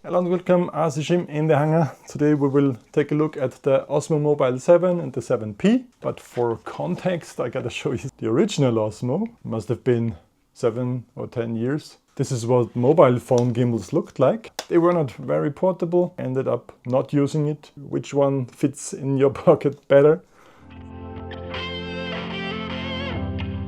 Hello and welcome, RCSchim in the hangar. Today we will take a look at the OSMO Mobile 7 and the 7P. But for context, I gotta show you the original OSMO. Must have been 7 or 10 years. This is what mobile phone gimbals looked like. They were not very portable, ended up not using it. Which one fits in your pocket better?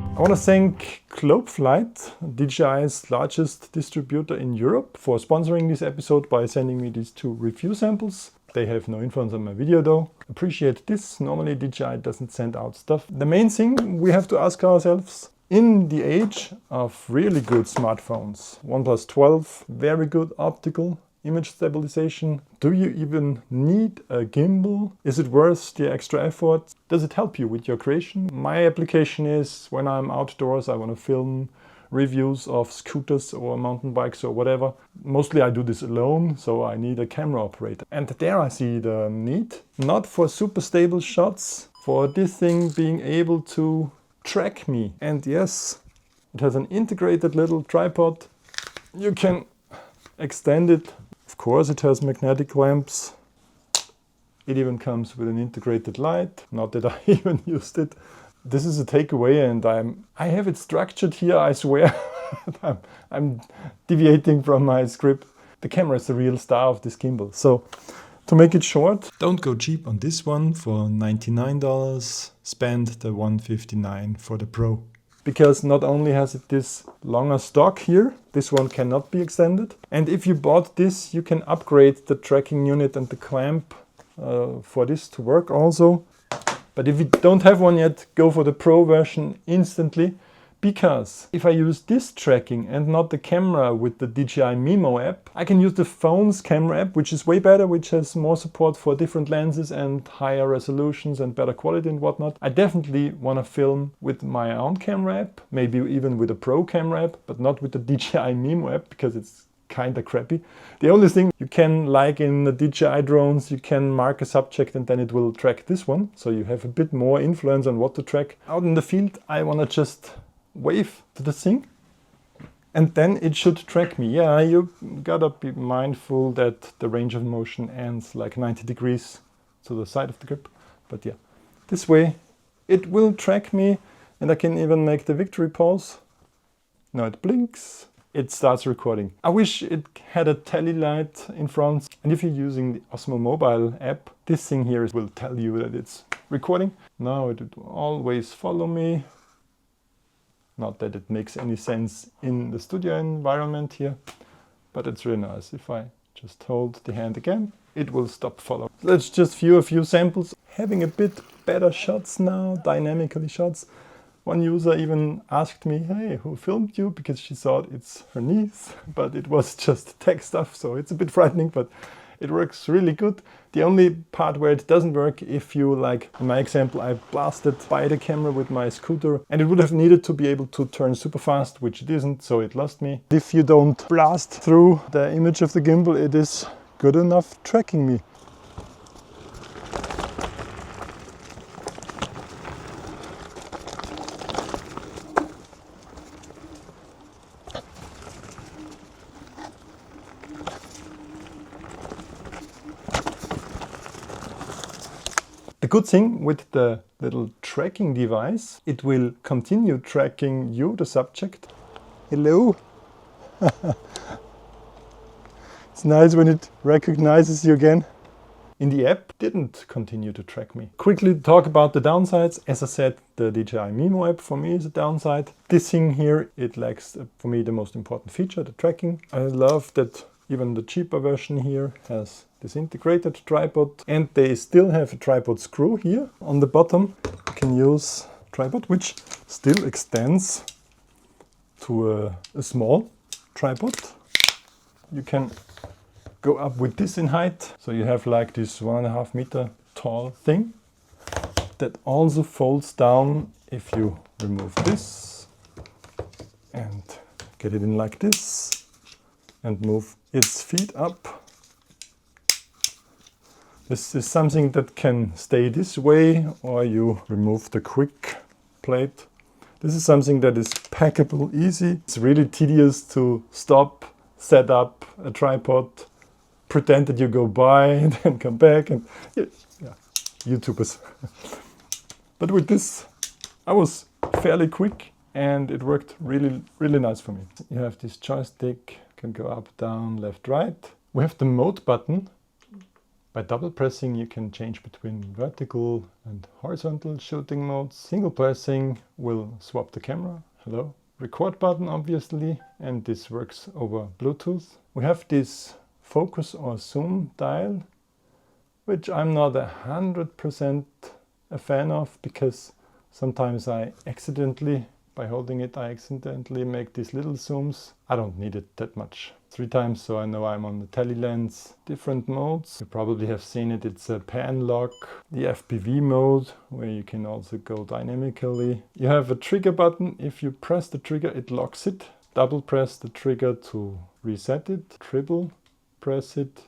I want to thank Globeflight, DJI's largest distributor in Europe, for sponsoring this episode by sending me these two review samples. They have no influence on my video though. Appreciate this. Normally DJI doesn't send out stuff. The main thing we have to ask ourselves, in the age of really good smartphones, OnePlus 12, very good optical image stabilization, do you even need a gimbal? Is it worth the extra effort? Does it help you with your creation? My application is when I'm outdoors, I want to film reviews of scooters or mountain bikes or whatever. Mostly I do this alone, so I need a camera operator. And there I see the need. Not for super stable shots, for this thing being able to track me. And yes, it has an integrated little tripod. You can extend it. Of course it has magnetic lamps. It even comes with an integrated light. Not that I even used it. This is a takeaway and I have it structured here, I swear. I'm deviating from my script. The camera is the real star of this gimbal. So to make it short, don't go cheap on this one for $99. Spend the $159 for the Pro. Because not only has it this longer stock here, this one cannot be extended. And if you bought this, you can upgrade the tracking unit and the clamp for this to work also. But if you don't have one yet, go for the Pro version instantly. Because if I use this tracking and not the camera with the DJI Mimo app, I can use the phone's camera app, which is way better, which has more support for different lenses and higher resolutions and better quality and whatnot. I definitely want to film with my own camera app, maybe even with a Pro camera app, but not with the DJI Mimo app because it's kind of crappy. The only thing you can, like in the DJI drones, you can mark a subject and then it will track this one. So you have a bit more influence on what to track. Out in the field, I want to just wave to the thing and then it should track me. Yeah, you gotta be mindful that the range of motion ends like 90 degrees to the side of the grip. But yeah, this way it will track me and I can even make the victory pose. Now it blinks, it starts recording. I wish it had a tele light in front. And if you're using the OSMO Mobile app, this thing here will tell you that it's recording. Now it will always follow me. Not that it makes any sense in the studio environment here, but it's really nice. If I just hold the hand again, it will stop following. Let's just view a few samples. Having a bit better shots now, dynamically shots. One user even asked me, hey, who filmed you? Because she thought it's her niece, but it was just tech stuff, so it's a bit frightening, but it works really good. The only part where it doesn't work, if you, like in my example, I blasted by the camera with my scooter and it would have needed to be able to turn super fast, which it isn't, so it lost me. If you don't blast through the image of the gimbal, it is good enough tracking me. The good thing with the little tracking device, it will continue tracking you, the subject. Hello. It's nice when it recognizes you again. In the app, it didn't continue to track me. Quickly talk about the downsides. As I said, the DJI Mimo app for me is a downside. This thing here, it lacks, for me, the most important feature, the tracking. I love that even the cheaper version here has this integrated tripod, and they still have a tripod screw here on the bottom. You can use tripod, which still extends to a small tripod. You can go up with this in height, so you have like this 1.5 meter tall thing that also folds down if you remove this and get it in like this and move its feet up. This is something that can stay this way, or you remove the quick plate. This is something that is packable easy. It's really tedious to stop, set up a tripod, pretend that you go by and then come back, and yeah, YouTubers. But with this, I was fairly quick and it worked really, really nice for me. You have this joystick, can go up, down, left, right. We have the mode button. By double pressing, you can change between vertical and horizontal shooting modes. Single pressing will swap the camera. Hello. Record button, obviously, and this works over Bluetooth. We have this focus or zoom dial, which I'm not 100% a fan of, because sometimes I accidentally, by holding it, I accidentally make these little zooms. I don't need it that much. 3 times, so I know I'm on the tele lens. Different modes, you probably have seen it. It's a pan lock, the FPV mode, where you can also go dynamically. You have a trigger button. If you press the trigger, it locks it. Double press the trigger to reset it. Triple press it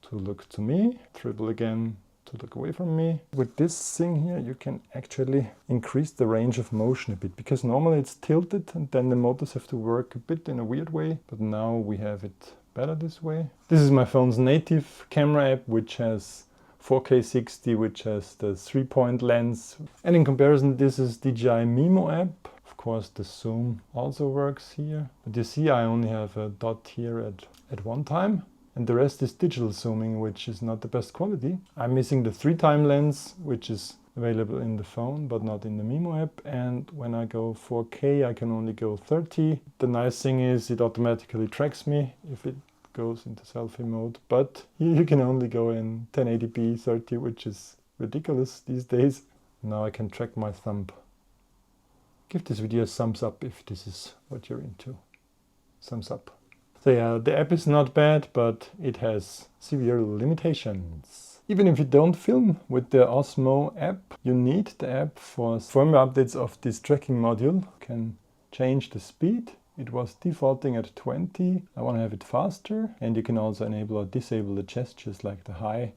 to look to me. Triple again to look away from me. With this thing here, you can actually increase the range of motion a bit, because normally it's tilted and then the motors have to work a bit in a weird way, but now we have it better this way. This is my phone's native camera app, which has 4K 60, which has the 3-point lens. And in comparison, this is DJI Mimo app. Of course, the zoom also works here. But you see, I only have a dot here at one time. And the rest is digital zooming, which is not the best quality. I'm missing the 3-time lens, which is available in the phone, but not in the Mimo app. And when I go 4K, I can only go 30. The nice thing is it automatically tracks me if it goes into selfie mode. But here you can only go in 1080p 30, which is ridiculous these days. Now I can track my thumb. Give this video a thumbs up if this is what you're into. Thumbs up. So yeah, the app is not bad, but it has severe limitations. Even if you don't film with the OSMO app, you need the app for firmware updates of this tracking module. You can change the speed. It was defaulting at 20. I want to have it faster. And you can also enable or disable the gestures like the hi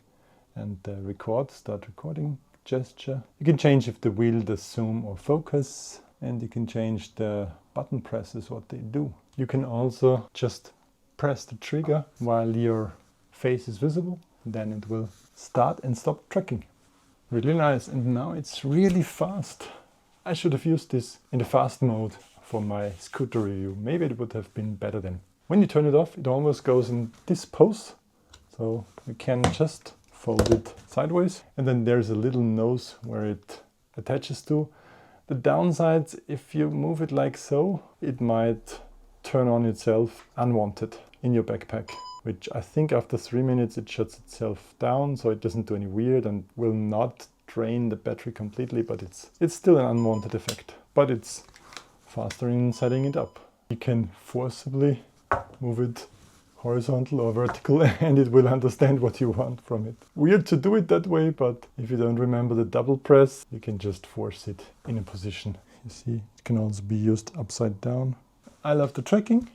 and the record, start recording gesture. You can change if the wheel does zoom or focus. And you can change the button presses, what they do. You can also just press the trigger while your face is visible, and then it will start and stop tracking. Really nice. And now it's really fast. I should have used this in the fast mode for my scooter review. Maybe it would have been better then. When you turn it off, it almost goes in this pose. So you can just fold it sideways. And then there's a little nose where it attaches to. The downsides, if you move it like so, it might turn on itself unwanted in your backpack, which I think after 3 minutes it shuts itself down, so it doesn't do any weird and will not drain the battery completely, but it's still an unwanted effect. But it's faster in setting it up. You can forcibly move it horizontal or vertical and it will understand what you want from it. Weird to do it that way, but if you don't remember the double press, you can just force it in a position. You see, it can also be used upside down. I love the tracking.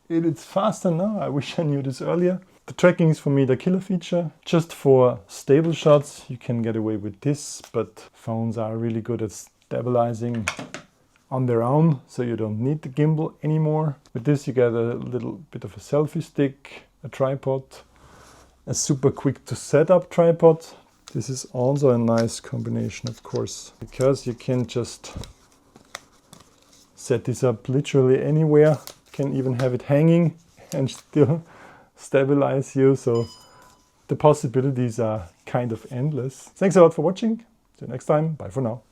It's faster now. I wish I knew this earlier. The tracking is for me the killer feature. Just for stable shots, you can get away with this, but phones are really good at stabilizing on their own, so you don't need the gimbal anymore. With this you get a little bit of a selfie stick, a tripod, a super quick to set up tripod. This is also a nice combination, of course, because you can just set this up literally anywhere. You can even have it hanging and still stabilize you, so the possibilities are kind of endless. Thanks a lot for watching. See you next time. Bye for now.